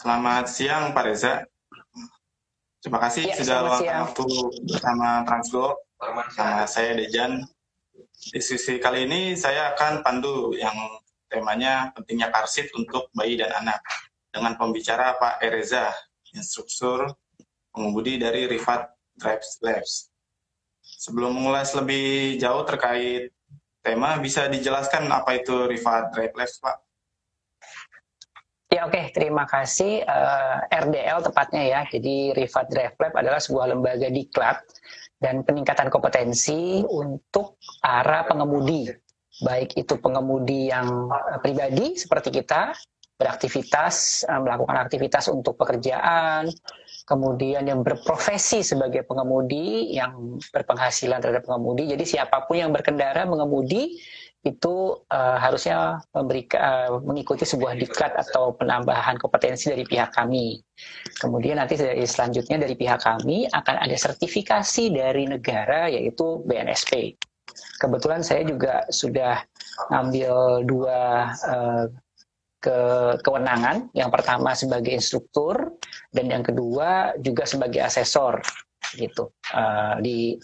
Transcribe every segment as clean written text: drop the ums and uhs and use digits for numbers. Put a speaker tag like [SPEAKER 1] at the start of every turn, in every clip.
[SPEAKER 1] Selamat siang Pak Reza. Terima kasih
[SPEAKER 2] Ya,
[SPEAKER 1] sudah
[SPEAKER 2] selamat
[SPEAKER 1] luangkan
[SPEAKER 2] siang.
[SPEAKER 1] waktu bersama Transgo. Nama saya Dejan. Diskusi kali ini saya akan pandu yang temanya pentingnya karsit untuk bayi dan anak dengan pembicara Pak Ereza, instruktur pengemudi dari Rifat Drive Labs. Sebelum mengulas lebih jauh terkait tema, bisa dijelaskan apa itu Rifat Drive Labs, Pak?
[SPEAKER 2] Ya, oke. Terima kasih. RDL tepatnya ya. Jadi Rifat Drive Lab adalah sebuah lembaga diklat dan peningkatan kompetensi untuk para pengemudi. Baik itu pengemudi yang pribadi seperti kita, beraktivitas, melakukan aktivitas untuk pekerjaan, kemudian yang berprofesi sebagai pengemudi, yang berpenghasilan terhadap pengemudi. Jadi siapapun yang berkendara mengemudi itu harusnya mengikuti sebuah diklat atau penambahan kompetensi dari pihak kami. Kemudian nanti selanjutnya dari pihak kami akan ada sertifikasi dari negara yaitu BNSP. Kebetulan saya juga sudah ngambil dua kewenangan. Yang pertama sebagai instruktur dan yang kedua juga sebagai asesor gitu di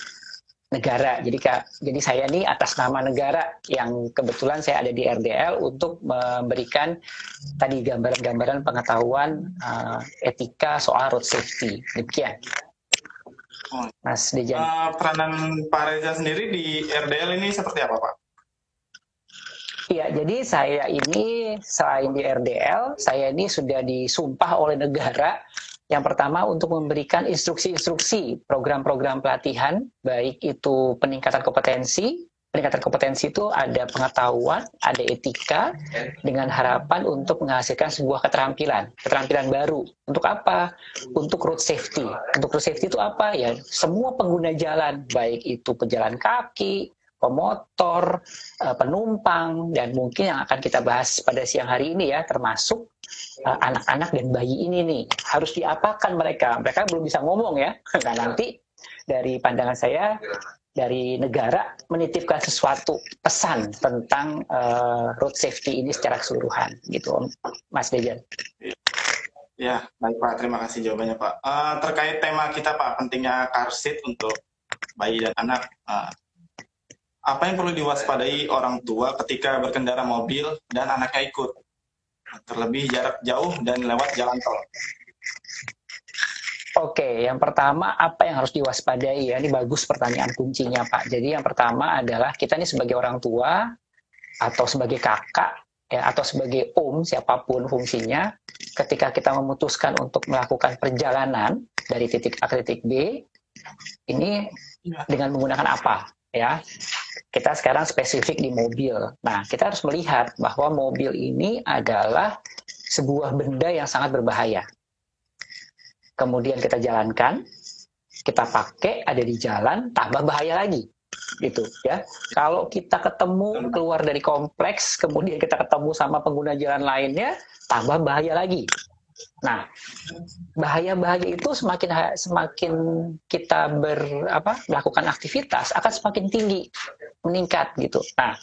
[SPEAKER 2] negara. Jadi saya ini atas nama negara yang kebetulan saya ada di RDL untuk memberikan tadi gambaran-gambaran pengetahuan etika soal road safety. Demikian. Mas Dejan.
[SPEAKER 1] Peranan Pak Reza sendiri di RDL ini seperti apa, Pak?
[SPEAKER 2] Iya, jadi saya ini selain di RDL, saya ini sudah disumpah oleh negara. Yang pertama untuk memberikan instruksi-instruksi program-program pelatihan, baik itu peningkatan kompetensi. Peningkatan kompetensi itu ada pengetahuan, ada etika, dengan harapan untuk menghasilkan sebuah keterampilan baru. Untuk apa? Untuk road safety. Untuk road safety itu apa? Ya, semua pengguna jalan, baik itu pejalan kaki, pemotor, penumpang, dan mungkin yang akan kita bahas pada siang hari ini ya, termasuk anak-anak dan bayi ini nih, harus diapakan mereka belum bisa ngomong ya. Nah, nanti dari pandangan saya, dari negara menitipkan sesuatu pesan tentang road safety ini secara keseluruhan gitu, Mas Dejan.
[SPEAKER 1] Ya, baik Pak, terima kasih jawabannya Pak. Terkait tema kita Pak, pentingnya car seat untuk bayi dan anak, apa yang perlu diwaspadai orang tua ketika berkendara mobil dan anaknya ikut? Terlebih jarak jauh dan lewat jalan tol.
[SPEAKER 2] Oke, yang pertama apa yang harus diwaspadai ya? Ini bagus pertanyaan kuncinya Pak. Jadi yang pertama adalah kita ini sebagai orang tua atau sebagai kakak ya, atau sebagai om, siapapun fungsinya, ketika kita memutuskan untuk melakukan perjalanan dari titik A ke titik B, ini dengan menggunakan apa ya? Kita sekarang spesifik di mobil. Nah, kita harus melihat bahwa mobil ini adalah sebuah benda yang sangat berbahaya. Kemudian kita jalankan, kita pakai, ada di jalan, tambah bahaya lagi. Gitu ya. Kalau kita ketemu keluar dari kompleks, kemudian kita ketemu sama pengguna jalan lainnya, tambah bahaya lagi. Nah, bahaya-bahaya itu semakin kita melakukan aktivitas akan semakin tinggi, meningkat gitu. Nah,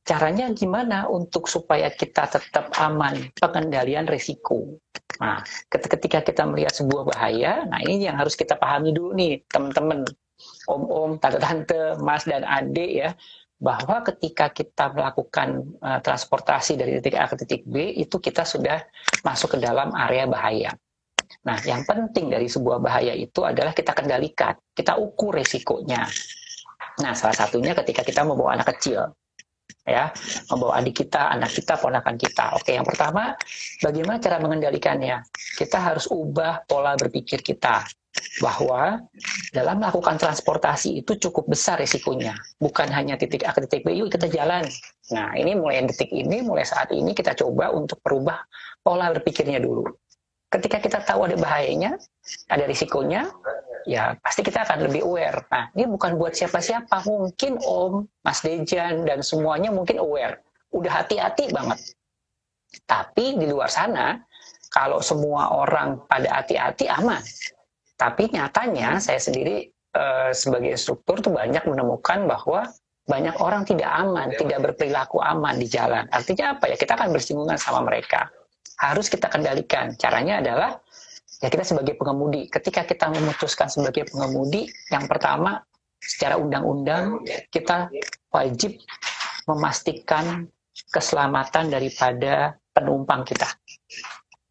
[SPEAKER 2] caranya gimana untuk supaya kita tetap aman? Pengendalian risiko. Nah, ketika kita melihat sebuah bahaya, nah ini yang harus kita pahami dulu nih, teman-teman, om-om, tante-tante, mas dan adik ya, bahwa ketika kita melakukan transportasi dari titik A ke titik B, itu kita sudah masuk ke dalam area bahaya. Nah, yang penting dari sebuah bahaya itu adalah kita kendalikan, kita ukur risikonya. Nah, salah satunya ketika kita membawa anak kecil, ya, membawa adik kita, anak kita, ponakan kita. Oke, yang pertama, bagaimana cara mengendalikannya? Kita harus ubah pola berpikir kita, bahwa dalam melakukan transportasi itu cukup besar risikonya. Bukan hanya titik A ke titik B, yuk kita jalan. Nah, ini mulai saat ini kita coba untuk merubah pola berpikirnya dulu. Ketika kita tahu ada bahayanya, ada risikonya, ya pasti kita akan lebih aware. Nah, ini bukan buat siapa-siapa. Mungkin Om, Mas Dejan, dan semuanya mungkin aware. Udah hati-hati banget. Tapi di luar sana, kalau semua orang pada hati-hati, aman. Tapi nyatanya saya sendiri sebagai instruktur tuh banyak menemukan bahwa banyak orang tidak aman, tidak berperilaku aman di jalan. Artinya apa ya? Kita akan bersinggungan sama mereka. harus kita kendalikan. Caranya adalah ya kita sebagai pengemudi. Ketika kita memutuskan sebagai pengemudi, yang pertama secara undang-undang kita wajib memastikan keselamatan daripada penumpang kita.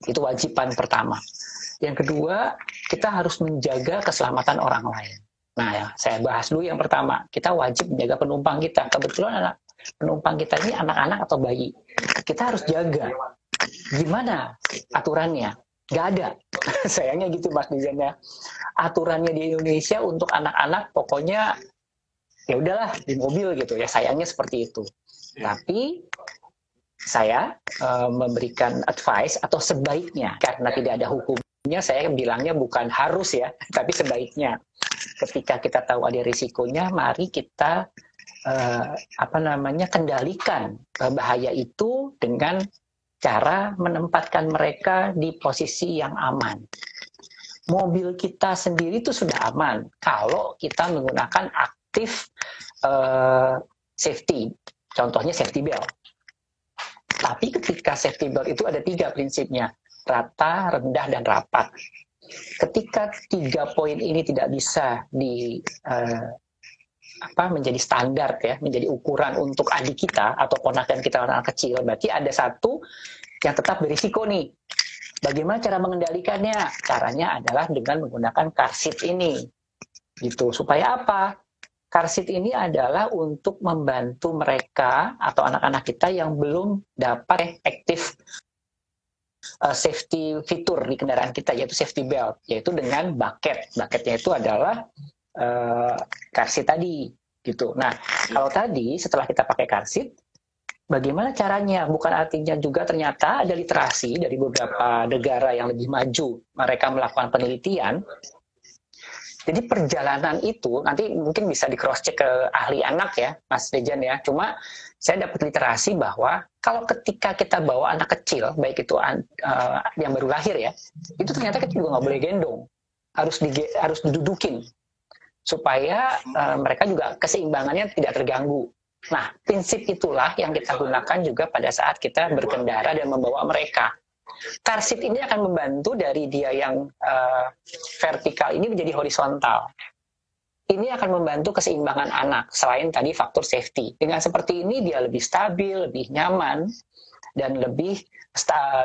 [SPEAKER 2] Itu wajiban pertama. Yang kedua, kita harus menjaga keselamatan orang lain. Nah, ya, saya bahas dulu yang pertama. Kita wajib menjaga penumpang kita. Kebetulan penumpang kita ini anak-anak atau bayi. Kita harus jaga. Gimana aturannya? Nggak ada. Sayangnya gitu, Mas Dijan ya. Aturannya di Indonesia untuk anak-anak pokoknya ya udahlah di mobil gitu ya. Sayangnya seperti itu. Tapi saya memberikan advice atau sebaiknya, karena tidak ada hukumnya, saya bilangnya bukan harus ya, tapi sebaiknya ketika kita tahu ada risikonya, mari kita kendalikan bahaya itu dengan cara menempatkan mereka di posisi yang aman. Mobil kita sendiri itu sudah aman kalau kita menggunakan aktif safety, contohnya safety belt. Tapi ketika safety belt itu ada 3 prinsipnya, rata, rendah, dan rapat. Ketika 3 poin ini tidak bisa menjadi standar ya, menjadi ukuran untuk adik kita atau ponakan kita anak kecil, berarti ada satu yang tetap berisiko nih. Bagaimana cara mengendalikannya? Caranya adalah dengan menggunakan car seat ini. Gitu. Supaya apa? Car seat ini adalah untuk membantu mereka atau anak-anak kita yang belum dapat aktif safety fitur di kendaraan kita, yaitu safety belt, yaitu dengan bucket. Bucketnya itu adalah car seat tadi. Gitu. Nah, kalau tadi setelah kita pakai car seat, bagaimana caranya? Bukan artinya juga ternyata ada literasi dari beberapa negara yang lebih maju. Mereka melakukan penelitian. Jadi perjalanan itu nanti mungkin bisa di cross check ke ahli anak ya, Mas Dejan ya. Cuma saya dapat literasi bahwa kalau ketika kita bawa anak kecil, baik itu yang baru lahir ya, itu ternyata kita juga nggak boleh gendong, harus didudukin supaya mereka juga keseimbangannya tidak terganggu. Nah, prinsip itulah yang kita gunakan juga pada saat kita berkendara dan membawa mereka. Car seat ini akan membantu dari dia yang vertikal ini menjadi horizontal. Ini akan membantu keseimbangan anak, selain tadi faktor safety. Dengan seperti ini dia lebih stabil, lebih nyaman, dan lebih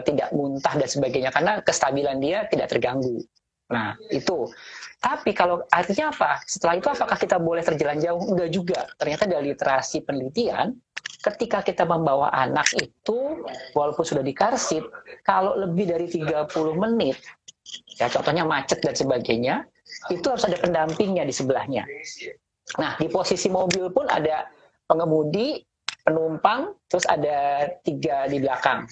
[SPEAKER 2] tidak muntah dan sebagainya, karena kestabilan dia tidak terganggu. Nah, itu. Tapi kalau artinya apa? Setelah itu apakah kita boleh terjalan jauh? Enggak juga. Ternyata dari literasi penelitian, ketika kita membawa anak itu, walaupun sudah di car seat, kalau lebih dari 30 menit, ya contohnya macet dan sebagainya, itu harus ada pendampingnya di sebelahnya. Nah, di posisi mobil pun ada pengemudi, penumpang, terus ada 3 di belakang.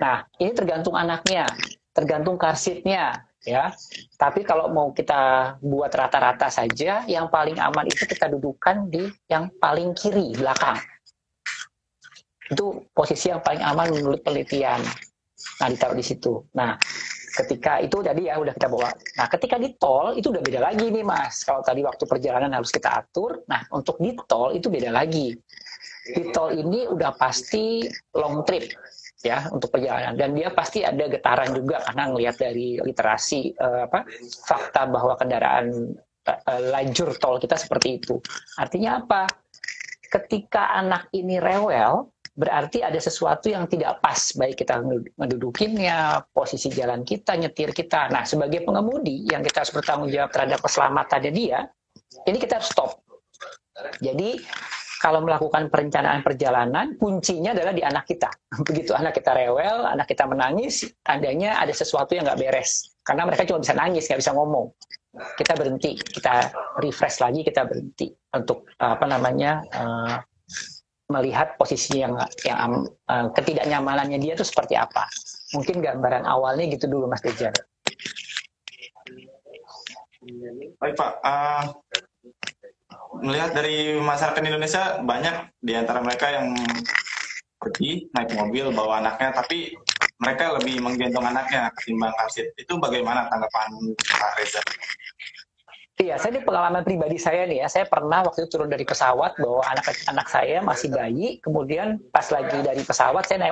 [SPEAKER 2] Nah, ini tergantung anaknya, tergantung car seat-nya. Ya, tapi kalau mau kita buat rata-rata saja, yang paling aman itu kita dudukan di yang paling kiri belakang. Itu posisi yang paling aman menurut penelitian. Nah, ditaruh di situ. Nah, ketika itu tadi ya udah kita bawa. Nah, ketika di tol itu udah beda lagi nih, Mas. Kalau tadi waktu perjalanan harus kita atur, nah untuk di tol itu beda lagi. Di tol ini udah pasti long trip ya untuk perjalanan, dan dia pasti ada getaran juga karena ngelihat dari literasi fakta bahwa kendaraan lajur tol kita seperti itu. Artinya apa? Ketika anak ini rewel, berarti ada sesuatu yang tidak pas, baik kita ngedudukinnya, posisi jalan kita, nyetir kita. Nah, sebagai pengemudi yang kita harus bertanggung jawab terhadap keselamatannya dia, ini kita harus stop. Jadi kalau melakukan perencanaan perjalanan, kuncinya adalah di anak kita. Begitu anak kita rewel, anak kita menangis, tandanya ada sesuatu yang nggak beres. Karena mereka cuma bisa nangis, nggak bisa ngomong. Kita berhenti, kita refresh lagi, kita berhenti untuk melihat posisi yang ketidaknyamanannya dia itu seperti apa. Mungkin gambaran awalnya gitu dulu, Mas Dejan.
[SPEAKER 1] Baik Pak. Melihat dari masyarakat Indonesia, banyak di antara mereka yang pergi naik mobil bawa anaknya, tapi mereka lebih menggendong anaknya ketimbang car seat. Itu bagaimana tanggapan Pak Reza?
[SPEAKER 2] Iya, saya di pengalaman pribadi saya nih ya, saya pernah waktu itu turun dari pesawat bawa anak saya masih bayi, kemudian pas lagi dari pesawat saya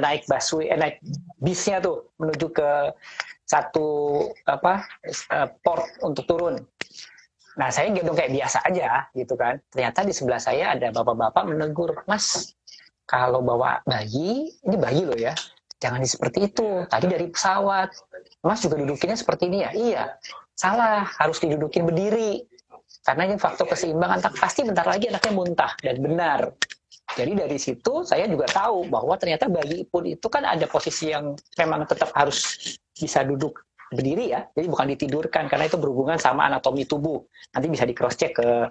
[SPEAKER 2] naik busway, naik bisnya tuh menuju ke satu port untuk turun. Nah, saya gendong kayak biasa aja gitu kan. Ternyata di sebelah saya ada bapak-bapak menegur, "Mas, kalau bawa bayi, ini bayi loh ya, jangan seperti itu. Tadi dari pesawat, Mas juga dudukinnya seperti ini ya?" Iya, salah, harus didudukin berdiri. Karena ini faktor keseimbangan, pasti bentar lagi anaknya muntah, dan benar. Jadi dari situ saya juga tahu bahwa ternyata bayi pun itu kan ada posisi yang memang tetap harus bisa duduk berdiri ya, jadi bukan ditidurkan karena itu berhubungan sama anatomi tubuh. Nanti bisa di cross check ke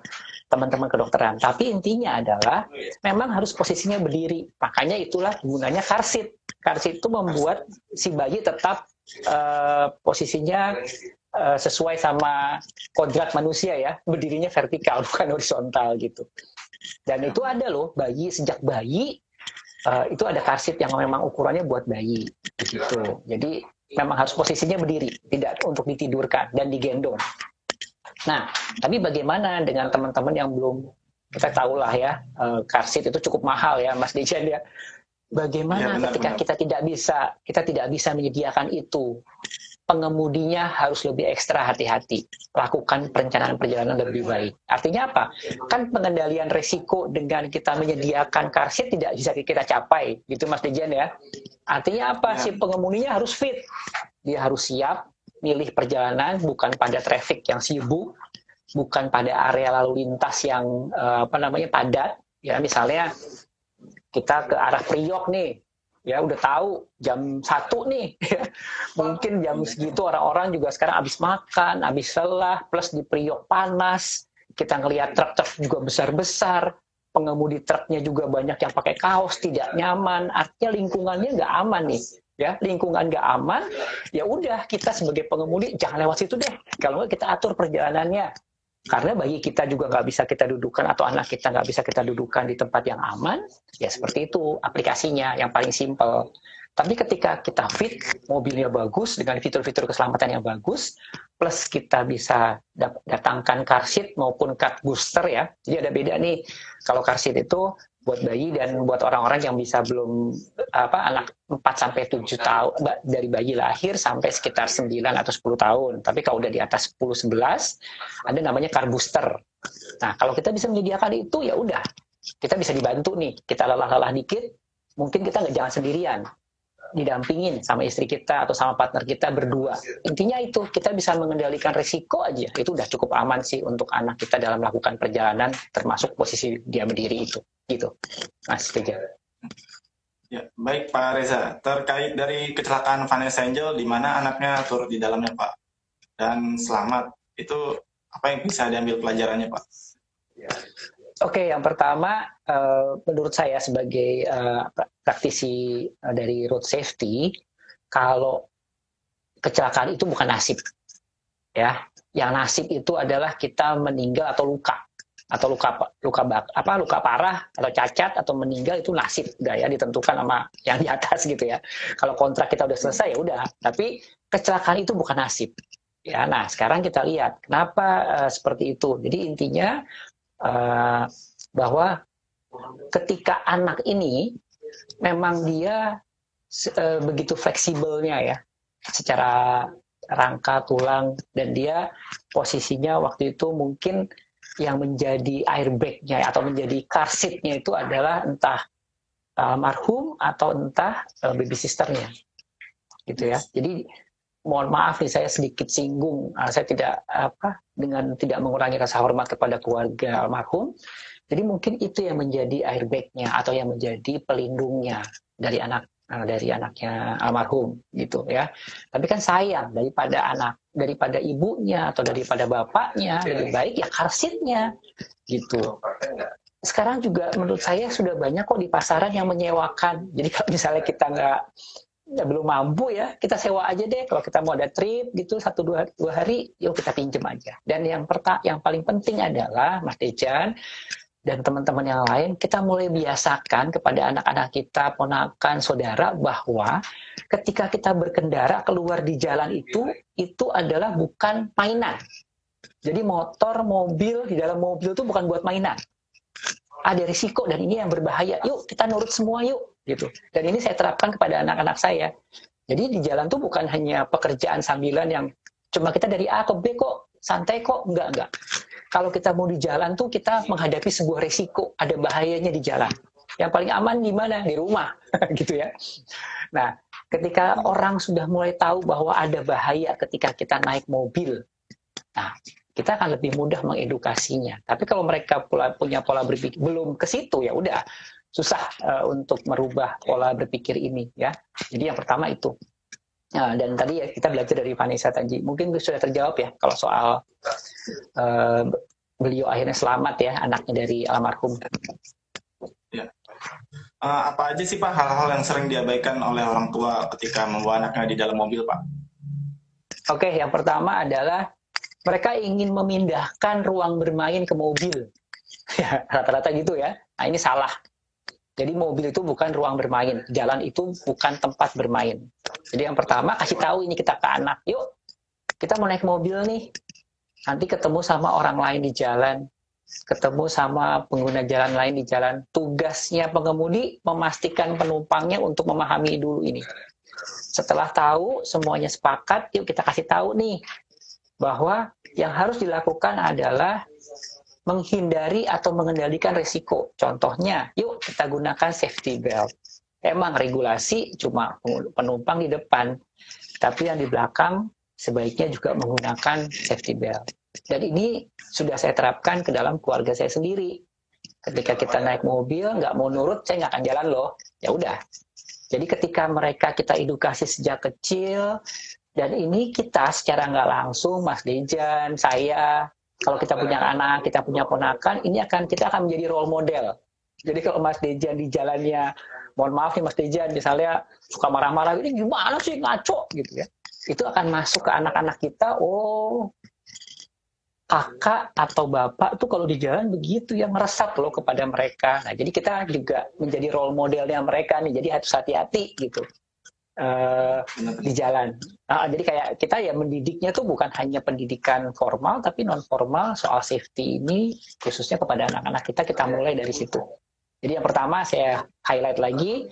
[SPEAKER 2] teman-teman kedokteran. Tapi intinya adalah memang harus posisinya berdiri. Makanya itulah gunanya car seat. Car seat itu membuat si bayi tetap posisinya sesuai sama kodrat manusia ya, berdirinya vertikal bukan horizontal gitu. Dan itu ada loh bayi, sejak bayi itu ada car seat yang memang ukurannya buat bayi gitu. Jadi memang harus posisinya berdiri, tidak untuk ditidurkan dan digendong. Nah, tapi bagaimana dengan teman-teman yang belum, kita tahu lah ya, car seat itu cukup mahal ya, Mas Dejan ya. Bagaimana ya, ketika kita tidak bisa menyediakan itu? Pengemudinya harus lebih ekstra hati-hati, lakukan perencanaan perjalanan lebih baik. Artinya apa? Kan pengendalian resiko dengan kita menyediakan car seat tidak bisa kita capai, gitu Mas Dejan ya. Artinya apa? Si pengemudinya harus fit, dia harus siap milih perjalanan bukan pada traffic yang sibuk, bukan pada area lalu lintas yang padat. Ya misalnya kita ke arah Priok nih. Ya udah tahu jam 1 nih, mungkin jam segitu orang-orang juga sekarang habis makan, habis lelah, plus di Priok panas, kita ngelihat truk-truk juga besar-besar, pengemudi truknya juga banyak yang pakai kaos, tidak nyaman, artinya lingkungannya nggak aman nih, ya lingkungan nggak aman, ya udah kita sebagai pengemudi jangan lewat situ deh, kalau kita atur perjalanannya. Karena bayi kita juga nggak bisa kita dudukan atau anak kita nggak bisa kita dudukan di tempat yang aman, ya seperti itu aplikasinya yang paling simple. Tapi ketika kita fit, mobilnya bagus dengan fitur-fitur keselamatan yang bagus, plus kita bisa datangkan car seat maupun car booster ya. Jadi ada beda nih, kalau car seat itu buat bayi dan buat orang-orang yang bisa belum anak 4-7 tahun dari bayi lahir sampai sekitar 9 atau 10 tahun. Tapi kalau udah di atas 10-11 ada namanya car booster. Nah, kalau kita bisa menyediakan itu ya udah. Kita bisa dibantu nih. Kita lelah-lelah dikit, mungkin kita jangan sendirian. Didampingin sama istri kita atau sama partner kita berdua. Intinya itu, kita bisa mengendalikan risiko aja. Itu udah cukup aman sih untuk anak kita dalam melakukan perjalanan, termasuk posisi dia berdiri itu. Gitu. Mas Teja.
[SPEAKER 1] Ya, baik Pak Reza. Terkait dari kecelakaan Vanessa Angel, di mana anaknya turut di dalamnya Pak, dan selamat, itu apa yang bisa diambil pelajarannya Pak?
[SPEAKER 2] Oke, yang pertama, menurut saya sebagai praktisi dari road safety, kalau kecelakaan itu bukan nasib, ya. Yang nasib itu adalah kita meninggal atau luka parah atau cacat atau meninggal, itu nasib, udah ya ditentukan sama yang di atas gitu ya. Kalau kontrak kita udah selesai ya udah. Tapi kecelakaan itu bukan nasib. Ya, nah sekarang kita lihat kenapa seperti itu. Jadi intinya bahwa ketika anak ini memang dia begitu fleksibelnya ya secara rangka tulang, dan dia posisinya waktu itu mungkin yang menjadi airbag-nya atau menjadi car seat-nya itu adalah entah almarhum atau entah baby sister-nya gitu ya. Jadi mohon maaf nih saya sedikit singgung, saya tidak dengan tidak mengurangi rasa hormat kepada keluarga almarhum. Jadi mungkin itu yang menjadi airbag-nya atau yang menjadi pelindungnya dari anaknya almarhum gitu ya. Tapi kan sayang, daripada ibunya atau daripada bapaknya, lebih baik ya car seat-nya gitu. Sekarang juga menurut saya sudah banyak kok di pasaran yang menyewakan. Jadi kalau misalnya kita belum mampu ya, kita sewa aja deh. Kalau kita mau ada trip gitu 1-2 hari, yuk kita pinjem aja. Dan yang paling penting adalah Mas Dejan dan teman-teman yang lain, kita mulai biasakan kepada anak-anak kita, ponakan, saudara, bahwa ketika kita berkendara keluar di jalan itu adalah bukan mainan. Jadi motor, mobil, di dalam mobil itu bukan buat mainan. Ada risiko dan ini yang berbahaya. Yuk kita nurut semua yuk, gitu. Dan ini saya terapkan kepada anak-anak saya. Jadi di jalan tuh bukan hanya pekerjaan sambilan yang cuma kita dari A ke B kok santai kok, enggak. Kalau kita mau di jalan tuh kita menghadapi sebuah risiko, ada bahayanya di jalan. Yang paling aman di mana? Di rumah, gitu ya. Nah, ketika orang sudah mulai tahu bahwa ada bahaya ketika kita naik mobil, nah kita akan lebih mudah mengedukasinya. Tapi kalau mereka punya pola berpikir belum ke situ, ya udah susah untuk merubah pola berpikir ini ya. Jadi yang pertama itu. Nah, dan tadi ya kita belajar dari Vanessa tadi. Mungkin sudah terjawab ya kalau soal beliau akhirnya selamat ya, anaknya dari almarhum.
[SPEAKER 1] Ya. Apa aja sih Pak hal-hal yang sering diabaikan oleh orang tua ketika membawa anaknya di dalam mobil Pak?
[SPEAKER 2] Oke, yang pertama adalah mereka ingin memindahkan ruang bermain ke mobil. Ya, rata-rata gitu ya. Nah, ini salah. Jadi mobil itu bukan ruang bermain. Jalan itu bukan tempat bermain. Jadi yang pertama, kasih tahu ini kita ke anak. Yuk, kita mau naik mobil nih. Nanti ketemu sama orang lain di jalan. Ketemu sama pengguna jalan lain di jalan. Tugasnya pengemudi memastikan penumpangnya untuk memahami dulu ini. Setelah tahu, semuanya sepakat, yuk kita kasih tahu nih. Bahwa yang harus dilakukan adalah menghindari atau mengendalikan risiko. Contohnya, yuk kita gunakan safety belt. Emang regulasi cuma penumpang di depan, tapi yang di belakang sebaiknya juga menggunakan safety belt. Dan ini sudah saya terapkan ke dalam keluarga saya sendiri. Ketika kita naik mobil, nggak mau nurut, saya nggak akan jalan loh. Ya udah. Jadi ketika mereka kita edukasi sejak kecil, dan ini kita secara nggak langsung, Mas Dejan, saya, kalau kita punya anak, kita punya ponakan, kita akan menjadi role model. Jadi kalau Mas Dejan di jalannya, mohon maaf nih Mas Dejan, misalnya suka marah-marah, ini gimana sih ngaco gitu ya. Itu akan masuk ke anak-anak kita, oh kakak atau bapak tuh kalau di jalan begitu yang meresap loh kepada mereka. Nah jadi kita juga menjadi role modelnya mereka nih, jadi harus hati-hati gitu. Di jalan. Jadi kayak kita ya mendidiknya tuh bukan hanya pendidikan formal tapi non formal soal safety ini khususnya kepada anak-anak kita mulai dari situ. Jadi yang pertama saya highlight lagi,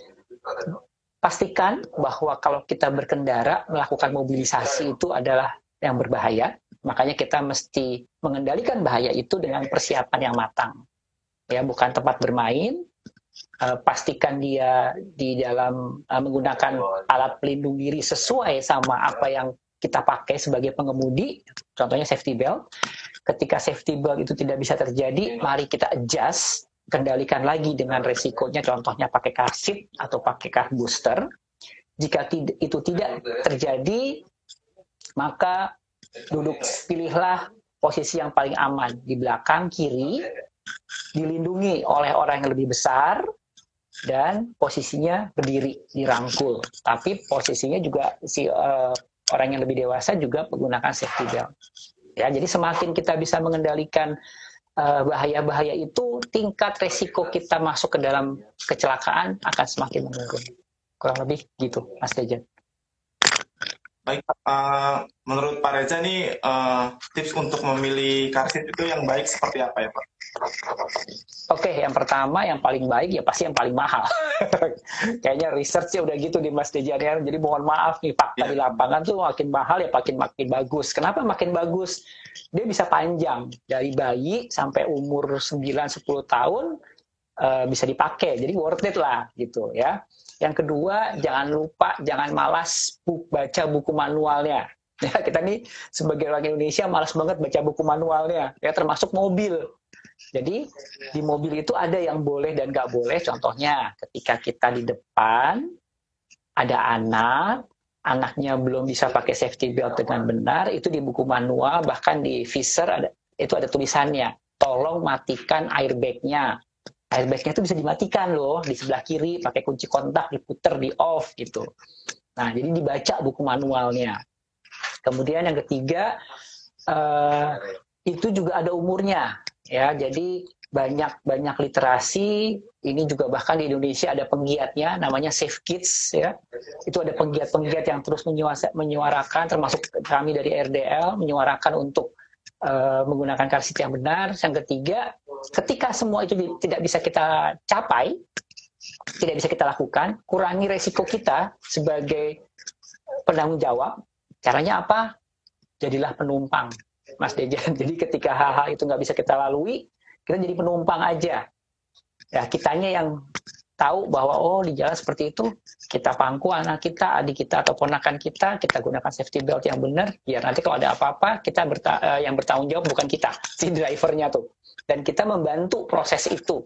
[SPEAKER 2] pastikan bahwa kalau kita berkendara melakukan mobilisasi itu adalah yang berbahaya, makanya kita mesti mengendalikan bahaya itu dengan persiapan yang matang. Ya, bukan tempat bermain. Pastikan dia di dalam menggunakan alat pelindung diri sesuai sama apa yang kita pakai sebagai pengemudi, contohnya safety belt. Ketika safety belt itu tidak bisa terjadi, mari kita adjust, kendalikan lagi dengan resikonya, contohnya pakai car seat atau pakai car booster. Jika itu tidak terjadi, maka pilihlah posisi yang paling aman, di belakang kiri, dilindungi oleh orang yang lebih besar, dan posisinya berdiri, dirangkul. Tapi posisinya juga orang yang lebih dewasa juga menggunakan safety belt. Ya, jadi semakin kita bisa mengendalikan bahaya-bahaya itu, tingkat resiko kita masuk ke dalam kecelakaan akan semakin menurun. Kurang lebih gitu, Mas Dejan.
[SPEAKER 1] Baik, menurut Pak Reza nih tips untuk memilih car seat itu yang baik seperti apa ya Pak?
[SPEAKER 2] Oke, yang pertama yang paling baik ya pasti yang paling mahal. Kayaknya research-nya udah gitu di Mas Dejan. Jadi mohon maaf nih, fakta di lapangan tuh makin mahal ya makin bagus. Kenapa makin bagus? Dia bisa panjang dari bayi sampai umur 9-10 tahun bisa dipakai. Jadi worth it lah gitu ya. Yang kedua, jangan malas baca buku manualnya. Ya, kita nih sebagai orang Indonesia malas banget baca buku manualnya, ya termasuk mobil. Jadi di mobil itu ada yang boleh dan nggak boleh. Contohnya ketika kita di depan ada anaknya belum bisa pakai safety belt dengan benar, itu di buku manual bahkan di visor itu ada tulisannya, tolong matikan airbag-nya. Airbag-nya itu bisa dimatikan loh, di sebelah kiri pakai kunci kontak, diputer, di off gitu. Nah jadi dibaca buku manualnya. Kemudian yang ketiga itu juga ada umurnya. Ya, jadi banyak literasi. Ini juga bahkan di Indonesia ada penggiatnya, namanya Safe Kids. Ya, itu ada penggiat yang terus menyuarakan, termasuk kami dari RDL menyuarakan untuk menggunakan car seat yang benar. Yang ketiga, ketika semua itu tidak bisa kita capai, tidak bisa kita lakukan, kurangi resiko kita sebagai penanggung jawab. Caranya apa? Jadilah penumpang, Mas Dejan. Jadi ketika hal-hal itu nggak bisa kita lalui, kita jadi penumpang aja. Ya, kitanya yang tahu bahwa oh di jalan seperti itu, kita pangku anak kita, adik kita atau ponakan kita gunakan safety belt yang benar, biar nanti kalau ada apa-apa kita yang bertanggung jawab bukan kita, si drivernya tuh. Dan kita membantu proses itu.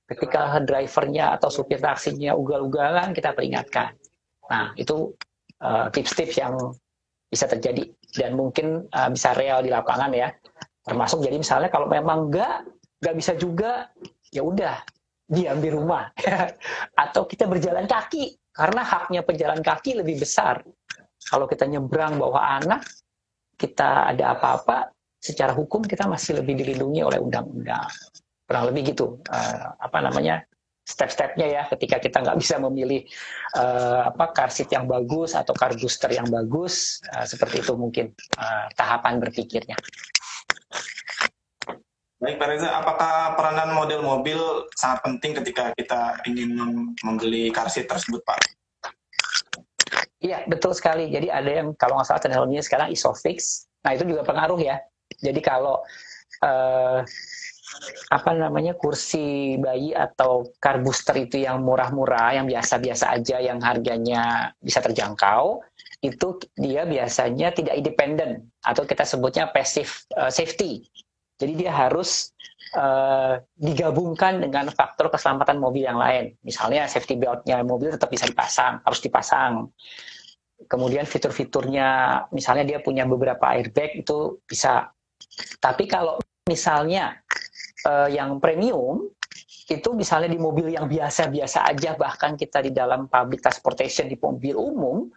[SPEAKER 2] Ketika drivernya atau supir taksinya ugal-ugalan, kita peringatkan. Nah, itu tips-tips yang bisa terjadi dan mungkin bisa real di lapangan ya. Termasuk jadi misalnya kalau memang nggak bisa juga, ya udah diam di rumah atau kita berjalan kaki karena haknya pejalan kaki lebih besar. Kalau kita nyebrang bawa anak, kita ada apa-apa, secara hukum kita masih lebih dilindungi oleh undang-undang. Kurang lebih gitu step-stepnya ya, ketika kita nggak bisa memilih car seat yang bagus atau car booster yang bagus, seperti itu mungkin tahapan berpikirnya.
[SPEAKER 1] Baik Pak Reza, apakah peranan model mobil sangat penting ketika kita ingin membeli car seat tersebut, Pak?
[SPEAKER 2] Iya, betul sekali. Jadi ada yang kalau nggak salah teknologinya sekarang Isofix. Nah, itu juga pengaruh ya. Jadi kalau kursi bayi atau car booster itu yang murah-murah, yang biasa-biasa aja, yang harganya bisa terjangkau, itu dia biasanya tidak independen atau kita sebutnya passive safety. Jadi dia harus digabungkan dengan faktor keselamatan mobil yang lain. Misalnya safety belt-nya mobil tetap bisa dipasang, harus dipasang. Kemudian fitur-fiturnya, misalnya dia punya beberapa airbag, itu bisa. Tapi kalau misalnya yang premium, itu misalnya di mobil yang biasa-biasa aja, bahkan kita di dalam public transportation, di mobil umum,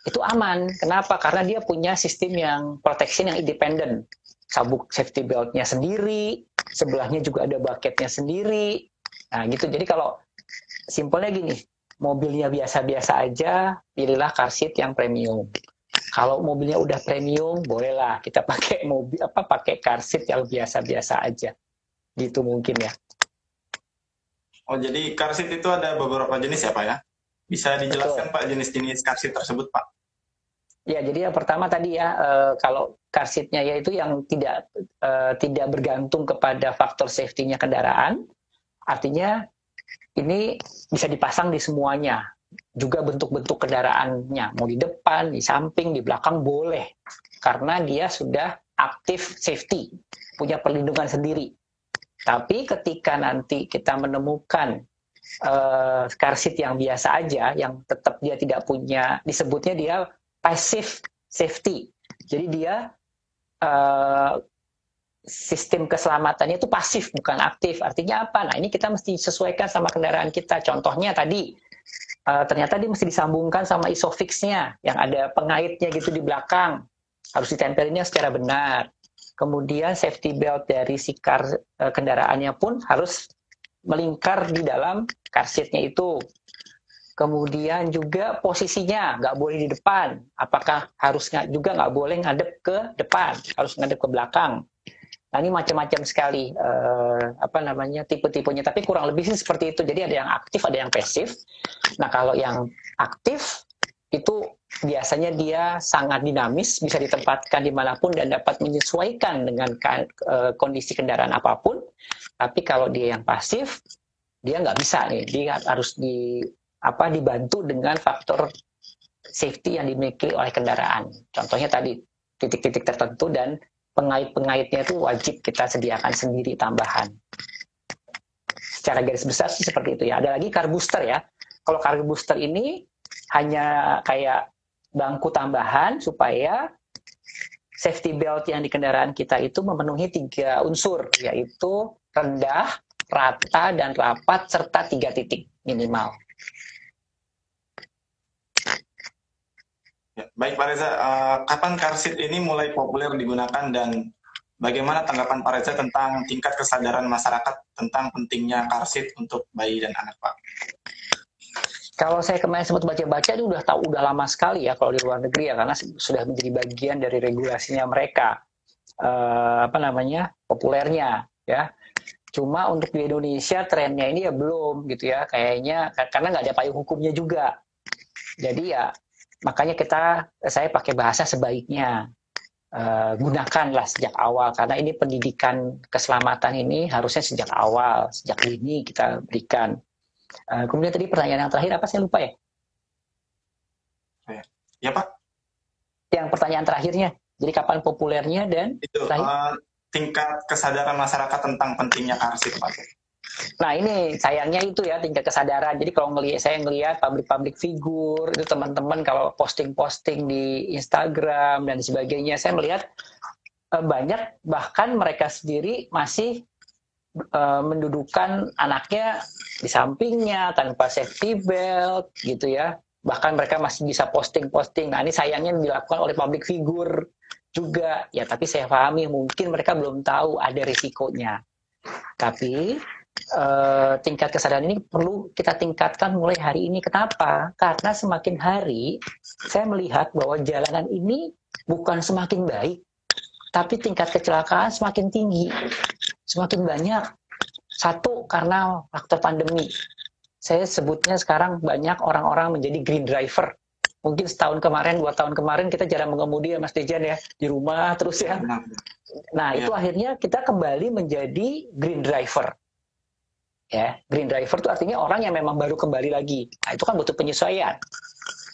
[SPEAKER 2] itu aman. Kenapa? Karena dia punya sistem yang protection yang independen. Sabuk safety belt-nya sendiri, sebelahnya juga ada bucket-nya sendiri. Nah gitu, jadi kalau simpelnya gini, mobilnya biasa-biasa aja, pilihlah car seat yang premium. Kalau mobilnya udah premium, bolehlah kita pakai car seat yang biasa-biasa aja. Gitu mungkin ya.
[SPEAKER 1] Oh, jadi car seat itu ada beberapa jenis ya, Pak ya? Bisa dijelaskan, Betul. Pak, jenis-jenis car seat tersebut, Pak?
[SPEAKER 2] Ya, jadi yang pertama tadi ya, kalau car seat-nya yaitu yang tidak bergantung kepada faktor safety-nya kendaraan, artinya ini bisa dipasang di semuanya, juga bentuk-bentuk kendaraannya, mau di depan, di samping, di belakang boleh, karena dia sudah aktif safety, punya perlindungan sendiri. Tapi ketika nanti kita menemukan car seat yang biasa aja, yang tetap dia tidak punya, disebutnya dia passive safety. Jadi dia sistem keselamatannya itu pasif, bukan aktif. Artinya apa? Nah, ini kita mesti sesuaikan sama kendaraan kita. Contohnya tadi, ternyata dia mesti disambungkan sama Isofix-nya, yang ada pengaitnya gitu di belakang. Harus ditempelinnya secara benar. Kemudian safety belt dari si kendaraannya pun harus melingkar di dalam car seat-nya itu. Kemudian juga posisinya nggak boleh di depan. Apakah harus juga nggak boleh ngadep ke depan, harus ngadep ke belakang. Nah ini macam-macam sekali tipe-tipenya. Tapi kurang lebih sih seperti itu. Jadi ada yang aktif, ada yang pasif. Nah kalau yang aktif itu biasanya dia sangat dinamis, bisa ditempatkan dimanapun dan dapat menyesuaikan dengan kondisi kendaraan apapun. Tapi kalau dia yang pasif, dia nggak bisa nih. Dia harus dibantu dengan faktor safety yang dimiliki oleh kendaraan. Contohnya tadi titik-titik tertentu dan pengait-pengaitnya itu wajib kita sediakan sendiri tambahan. Secara garis besar sih seperti itu ya. Ada lagi car booster ya. Kalau car booster ini hanya kayak bangku tambahan supaya safety belt yang di kendaraan kita itu memenuhi 3 unsur, yaitu rendah, rata, dan rapat, serta 3 titik minimal.
[SPEAKER 1] Ya, baik Pak Reza, kapan car seat ini mulai populer digunakan dan bagaimana tanggapan Pak Reza tentang tingkat kesadaran masyarakat tentang pentingnya car seat untuk bayi dan anak, Pak?
[SPEAKER 2] Kalau saya kemarin sempat baca-baca, itu udah lama sekali ya kalau di luar negeri ya, karena sudah menjadi bagian dari regulasinya mereka. populernya ya. Cuma untuk di Indonesia trennya ini ya belum gitu ya, kayaknya karena nggak ada payung hukumnya juga. Jadi ya makanya saya pakai bahasa sebaiknya. Gunakanlah sejak awal, karena ini pendidikan keselamatan ini harusnya sejak awal, sejak dini kita berikan. Kemudian tadi pertanyaan yang terakhir apa, saya lupa ya?
[SPEAKER 1] Ya Pak.
[SPEAKER 2] Yang pertanyaan terakhirnya, jadi kapan populernya dan
[SPEAKER 1] itu tingkat kesadaran masyarakat tentang pentingnya karsit Pak.
[SPEAKER 2] Nah ini sayangnya itu ya, tingkat kesadaran. Jadi kalau saya ngelihat publik figur itu teman-teman kalau posting-posting di Instagram dan sebagainya, saya melihat banyak bahkan mereka sendiri masih mendudukan anaknya di sampingnya tanpa safety belt gitu ya. Bahkan mereka masih bisa posting-posting. Nah ini sayangnya dilakukan oleh public figure juga ya, tapi saya pahami mungkin mereka belum tahu ada risikonya. Tapi tingkat kesadaran ini perlu kita tingkatkan mulai hari ini. Kenapa? Karena semakin hari saya melihat bahwa jalanan ini bukan semakin baik, tapi tingkat kecelakaan semakin tinggi, semakin banyak. Satu, karena faktor pandemi. Saya sebutnya sekarang banyak orang-orang menjadi green driver. Mungkin setahun kemarin, 2 tahun kemarin kita jarang mengemudi ya Mas Dejan ya, di rumah terus ya. Nah itu akhirnya kita kembali menjadi green driver. Ya, green driver itu artinya orang yang memang baru kembali lagi. Nah, itu kan butuh penyesuaian.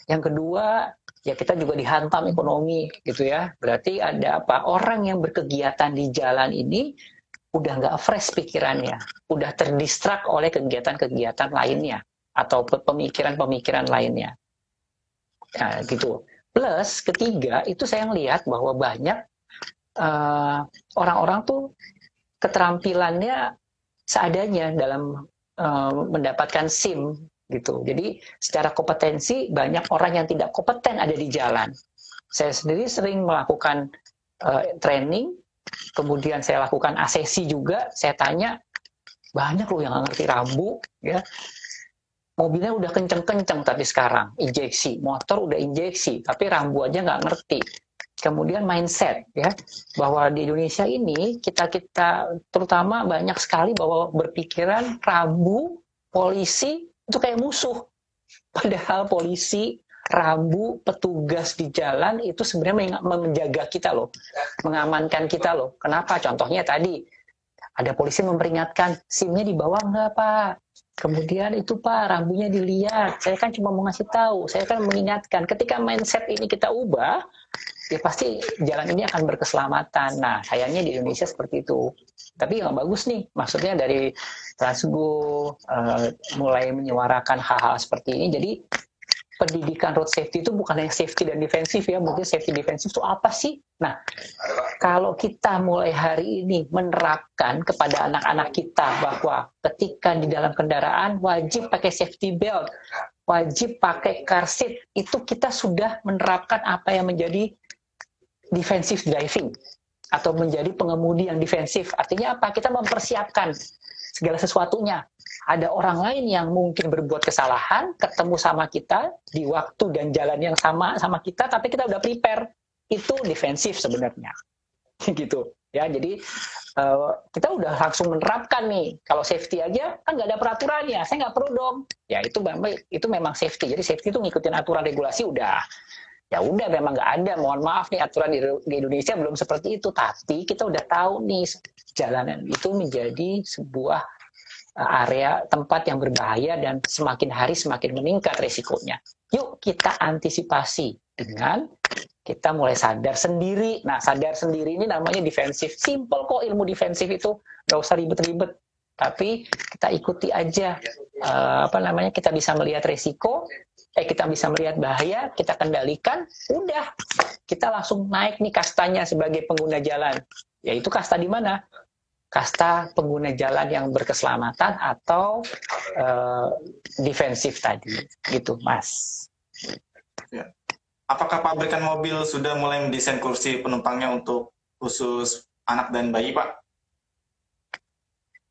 [SPEAKER 2] Yang kedua, ya kita juga dihantam ekonomi gitu ya. Berarti ada apa? Orang yang berkegiatan di jalan ini udah nggak fresh pikirannya, udah terdistrak oleh kegiatan-kegiatan lainnya atau pemikiran-pemikiran lainnya. Nah, gitu. Plus ketiga, itu saya ngelihat bahwa banyak orang-orang tuh keterampilannya seadanya dalam mendapatkan SIM gitu. Jadi secara kompetensi banyak orang yang tidak kompeten ada di jalan. Saya sendiri sering melakukan training, kemudian saya lakukan asesi juga. Saya tanya, banyak loh yang nggak ngerti rambu, ya. Mobilnya udah kenceng-kenceng tapi sekarang injeksi, motor udah injeksi, tapi rambu aja nggak ngerti. Kemudian mindset ya, bahwa di Indonesia ini kita terutama banyak sekali bahwa berpikiran rambu, polisi itu kayak musuh. Padahal polisi, rambu, petugas di jalan itu sebenarnya menjaga kita loh, mengamankan kita loh. Kenapa? Contohnya tadi ada polisi memperingatkan, SIM-nya dibawa nggak Pak? Kemudian itu Pak, rambunya dilihat. Saya kan cuma mau ngasih tahu, saya kan mengingatkan. Ketika mindset ini kita ubah, ya pasti jalan ini akan berkeselamatan. Nah, sayangnya di Indonesia seperti itu. Tapi yang bagus nih, maksudnya dari Transgo mulai menyuarakan hal-hal seperti ini. Jadi pendidikan road safety itu bukan hanya safety dan defensif ya, mungkin safety defensif itu apa sih? Nah, kalau kita mulai hari ini menerapkan kepada anak-anak kita bahwa ketika di dalam kendaraan wajib pakai safety belt, wajib pakai car seat, itu kita sudah menerapkan apa yang menjadi defensive driving atau menjadi pengemudi yang defensif. Artinya apa? Kita mempersiapkan segala sesuatunya. Ada orang lain yang mungkin berbuat kesalahan, ketemu sama kita di waktu dan jalan yang sama kita, tapi kita udah prepare. Itu defensif sebenarnya. Gitu. Ya, jadi kita udah langsung menerapkan nih. Kalau safety aja kan nggak ada peraturannya, saya nggak perlu dong. Ya itu memang safety. Jadi safety itu ngikutin aturan regulasi udah. Ya udah memang nggak ada. Mohon maaf nih aturan di Indonesia belum seperti itu. Tapi kita udah tahu nih jalanan itu menjadi sebuah area tempat yang berbahaya dan semakin hari semakin meningkat resikonya. Yuk kita antisipasi dengan kita mulai sadar sendiri. Nah, sadar sendiri ini namanya defensif. Simple kok ilmu defensif itu, nggak usah ribet-ribet. Tapi kita ikuti aja. Kita bisa melihat resiko, kita bisa melihat bahaya, kita kendalikan, udah. Kita langsung naik nih kastanya sebagai pengguna jalan. Yaitu kasta di mana? Kasta pengguna jalan yang berkeselamatan atau defensif tadi. Gitu, Mas.
[SPEAKER 1] Ya. Apakah pabrikan mobil sudah mulai mendesain kursi penumpangnya untuk khusus anak dan bayi, Pak?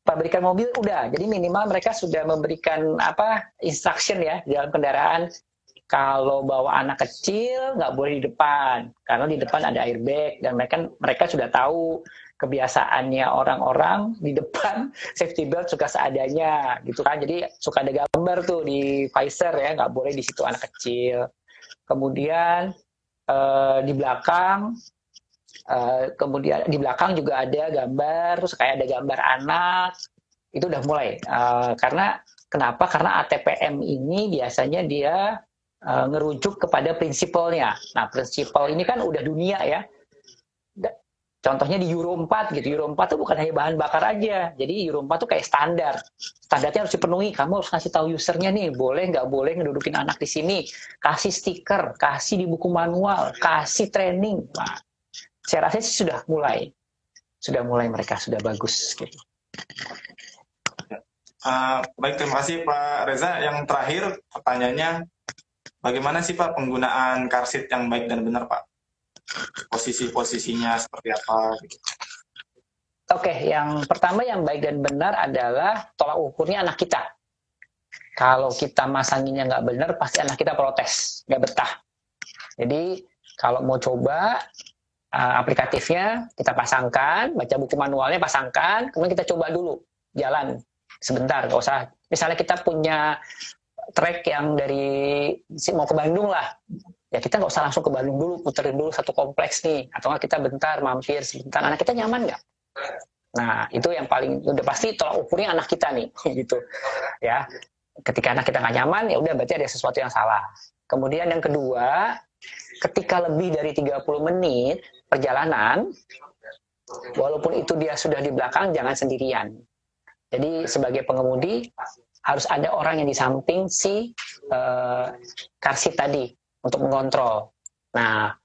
[SPEAKER 2] Pabrikan mobil udah, jadi minimal mereka sudah memberikan instruction ya di dalam kendaraan. kalau bawa anak kecil nggak boleh di depan, karena di depan ada airbag dan mereka sudah tahu kebiasaannya orang-orang di depan safety belt suka seadanya gitu kan. Jadi suka ada gambar tuh di visor ya, nggak boleh di situ anak kecil. Kemudian di belakang juga ada gambar, terus kayak ada gambar anak, itu udah mulai. Karena kenapa? Karena ATPM ini biasanya dia ngerujuk kepada prinsipalnya. Nah, prinsipal ini kan udah dunia ya. Contohnya di Euro 4 gitu. Euro 4 tuh bukan hanya bahan bakar aja. Jadi Euro 4 tuh kayak standar. Standarnya harus dipenuhi. Kamu harus kasih tahu usernya nih, boleh nggak boleh ngedudukin anak di sini. Kasih stiker, kasih di buku manual, kasih training. Nah, saya rasa sih sudah mulai. Sudah mulai mereka, sudah bagus gitu.
[SPEAKER 1] Baik, terima kasih Pak Reza. Yang terakhir pertanyaannya, bagaimana sih Pak penggunaan car seat yang baik dan benar Pak? Posisi-posisinya seperti apa? Gitu.
[SPEAKER 2] Oke, yang pertama yang baik dan benar adalah tolak ukurnya anak kita. Kalau kita masanginnya nggak benar, pasti anak kita protes, nggak betah. Jadi kalau mau coba aplikatifnya kita pasangkan, baca buku manualnya pasangkan, kemudian kita coba dulu jalan sebentar, nggak usah. Misalnya kita punya trek yang dari mau ke Bandung lah, ya kita nggak usah langsung ke Bandung dulu, puterin dulu satu kompleks nih, atau nggak kita bentar mampir sebentar, anak kita nyaman nggak? Nah itu yang paling udah pasti tolak ukurnya anak kita nih gitu ya. Ketika anak kita nggak nyaman, ya udah berarti ada sesuatu yang salah. Kemudian yang kedua, ketika lebih dari 30 menit perjalanan, walaupun itu dia sudah di belakang, jangan sendirian. Jadi sebagai pengemudi harus ada orang yang di samping si car seat tadi untuk mengontrol. Nah,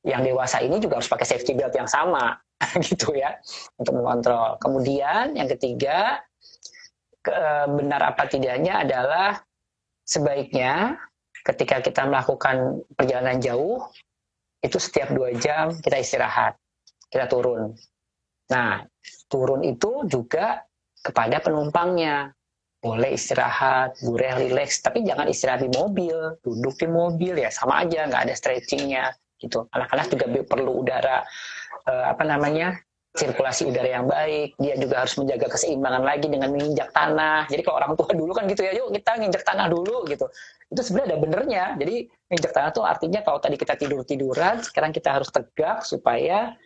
[SPEAKER 2] yang dewasa ini juga harus pakai safety belt yang sama gitu ya untuk mengontrol. Kemudian yang ketiga, benar apa tidaknya adalah sebaiknya ketika kita melakukan perjalanan jauh itu setiap 2 jam kita istirahat, kita turun. Nah, turun itu juga kepada penumpangnya. Boleh istirahat, boleh relax, tapi jangan istirahat di mobil, duduk di mobil ya sama aja, nggak ada stretchingnya gitu. Anak-anak juga perlu udara, sirkulasi udara yang baik. Dia juga harus menjaga keseimbangan lagi dengan menginjak tanah. Jadi kalau orang tua dulu kan gitu ya, yuk kita nginjak tanah dulu gitu. Itu sebenarnya ada benernya. Jadi menginjak tanah itu artinya kalau tadi kita tidur-tiduran, sekarang kita harus tegak supaya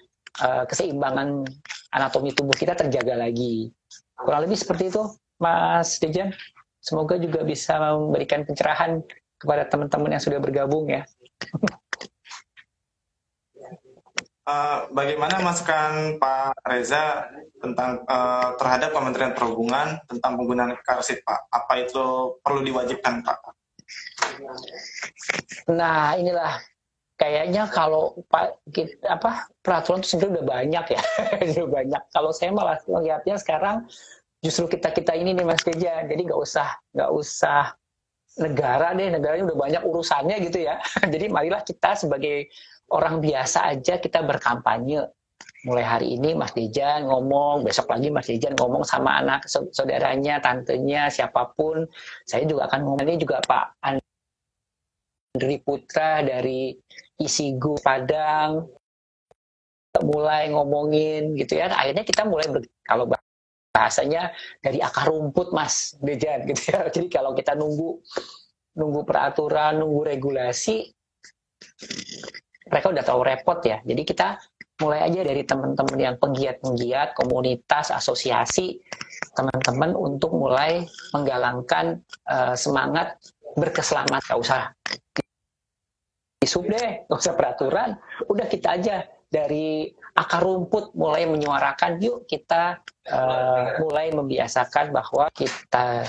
[SPEAKER 2] keseimbangan anatomi tubuh kita terjaga lagi. Kurang lebih seperti itu, Mas Dejan. Semoga juga bisa memberikan pencerahan kepada teman-teman yang sudah bergabung ya.
[SPEAKER 1] Bagaimana masukan Pak Reza tentang terhadap Kementerian Perhubungan tentang penggunaan car seat, Pak? Apa itu perlu diwajibkan, Pak?
[SPEAKER 2] Nah, inilah kayaknya kalau peraturan itu sebenarnya udah banyak ya, udah banyak. Kalau saya malah melihatnya sekarang justru kita ini nih Mas Dejan, jadi nggak usah negara deh, negaranya udah banyak urusannya gitu ya. Jadi marilah kita sebagai orang biasa aja kita berkampanye. Mulai hari ini Mas Dejan ngomong, besok lagi Mas Dejan ngomong sama anak saudaranya, tantenya, siapapun. Saya juga akan ngomong, ini juga Pak Andri Putra dari Isigo Padang mulai ngomongin gitu ya. Akhirnya kita mulai kalau bahasanya dari akar rumput Mas Dejan gitu ya. Jadi kalau kita nunggu peraturan, nunggu regulasi, mereka udah terlalu repot ya. Jadi kita mulai aja dari teman-teman yang penggiat-penggiat, komunitas, asosiasi, teman-teman untuk mulai menggalangkan semangat berkeselamatan. Gak usah isub deh, gak usah peraturan. Udah kita aja dari akar rumput mulai menyuarakan, yuk kita mulai membiasakan bahwa kita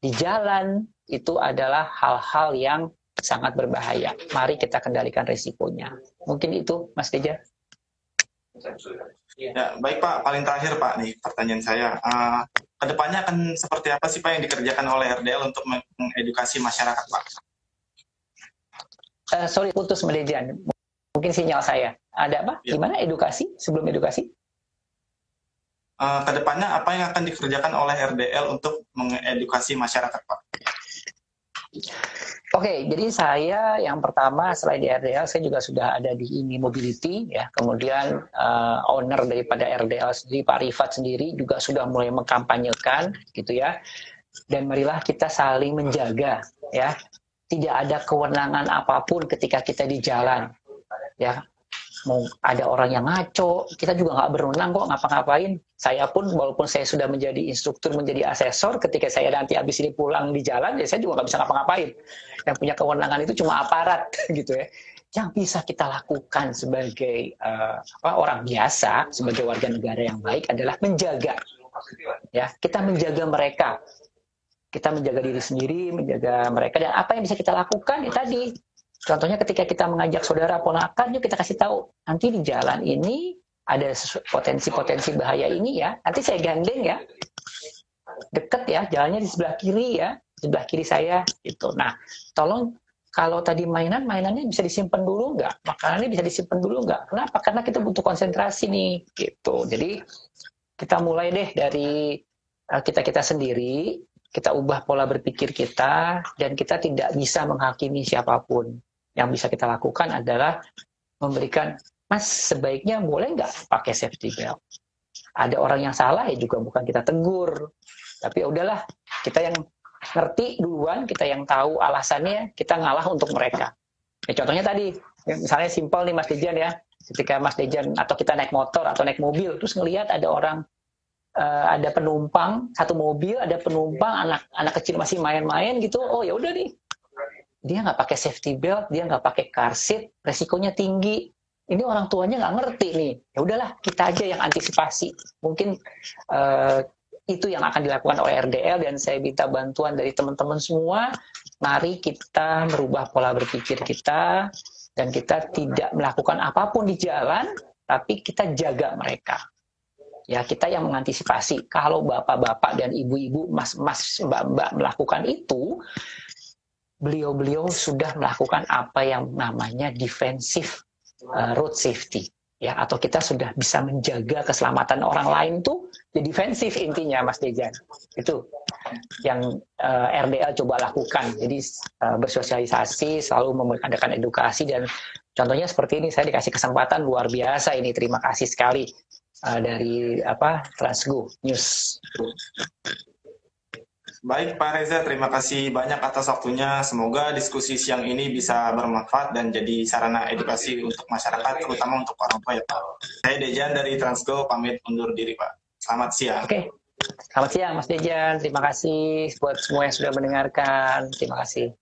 [SPEAKER 2] di jalan itu adalah hal-hal yang sangat berbahaya. Mari kita kendalikan risikonya. Mungkin itu, Mas Deja.
[SPEAKER 1] Ya, baik Pak. Paling terakhir Pak nih pertanyaan saya. Kedepannya akan seperti apa sih Pak yang dikerjakan oleh RDL untuk mengedukasi masyarakat Pak?
[SPEAKER 2] Sorry, putus Mas Deja. Mungkin sinyal saya. Ada apa? Ya. Gimana edukasi? Sebelum edukasi?
[SPEAKER 1] Kedepannya apa yang akan dikerjakan oleh RDL untuk mengedukasi masyarakat Pak?
[SPEAKER 2] Oke, jadi saya yang pertama selain di RDL, saya juga sudah ada di ini Mobility ya. Kemudian owner daripada RDL sendiri, Pak Rifat sendiri juga sudah mulai mengkampanyekan gitu ya. Dan marilah kita saling menjaga ya. Tidak ada kewenangan apapun ketika kita di jalan ya. Mau ada orang yang ngaco, kita juga nggak berwenang kok ngapa-ngapain. Saya pun walaupun saya sudah menjadi instruktur, menjadi asesor, ketika saya nanti habis ini pulang di jalan, ya saya juga nggak bisa ngapa-ngapain. Yang punya kewenangan itu cuma aparat gitu ya. Yang bisa kita lakukan sebagai orang biasa, sebagai warga negara yang baik adalah menjaga. Ya, kita menjaga mereka. Kita menjaga diri sendiri, menjaga mereka, dan apa yang bisa kita lakukan ya tadi. Contohnya ketika kita mengajak saudara ponakan, yuk kita kasih tahu, nanti di jalan ini ada potensi-potensi bahaya ini ya, nanti saya gandeng ya, deket ya, jalannya di sebelah kiri ya, di sebelah kiri saya, gitu. Nah, tolong kalau tadi mainannya bisa disimpan dulu nggak? Makanannya bisa disimpan dulu nggak? Kenapa? Karena kita butuh konsentrasi nih, gitu. Jadi kita mulai deh dari kita sendiri, kita ubah pola berpikir kita, dan kita tidak bisa menghakimi siapapun. Yang bisa kita lakukan adalah memberikan, Mas sebaiknya boleh nggak pakai safety belt? Ada orang yang salah ya juga bukan kita tegur, tapi ya udahlah, kita yang ngerti duluan, kita yang tahu alasannya, kita ngalah untuk mereka. Ya, contohnya tadi, misalnya simpel nih Mas Dejan ya, ketika Mas Dejan atau kita naik motor atau naik mobil, terus ngelihat ada orang, ada penumpang satu mobil, ada penumpang anak kecil masih main-main gitu, oh ya udah nih, dia nggak pakai safety belt, dia nggak pakai car seat, resikonya tinggi. Ini orang tuanya nggak ngerti nih. Ya udahlah, kita aja yang antisipasi. Mungkin itu yang akan dilakukan oleh RDL, dan saya minta bantuan dari teman-teman semua. Mari kita merubah pola berpikir kita, dan kita tidak melakukan apapun di jalan, tapi kita jaga mereka. Ya, kita yang mengantisipasi. Kalau bapak-bapak dan ibu-ibu, mas-mas, mbak-mbak melakukan itu, beliau-beliau sudah melakukan apa yang namanya defensive road safety, ya, atau kita sudah bisa menjaga keselamatan orang lain tuh di defensif intinya, Mas Dejan. Itu yang RDL coba lakukan. Jadi bersosialisasi, selalu mengadakan edukasi, dan contohnya seperti ini, saya dikasih kesempatan luar biasa ini. Terima kasih sekali dari Transgo News.
[SPEAKER 1] Baik Pak Reza, terima kasih banyak atas waktunya. Semoga diskusi siang ini bisa bermanfaat dan jadi sarana edukasi untuk masyarakat, terutama untuk orang tua ya Pak. Saya Dejan dari Transgo, pamit undur diri Pak. Selamat siang.
[SPEAKER 2] Oke, selamat siang Mas Dejan. Terima kasih buat semua yang sudah mendengarkan. Terima kasih.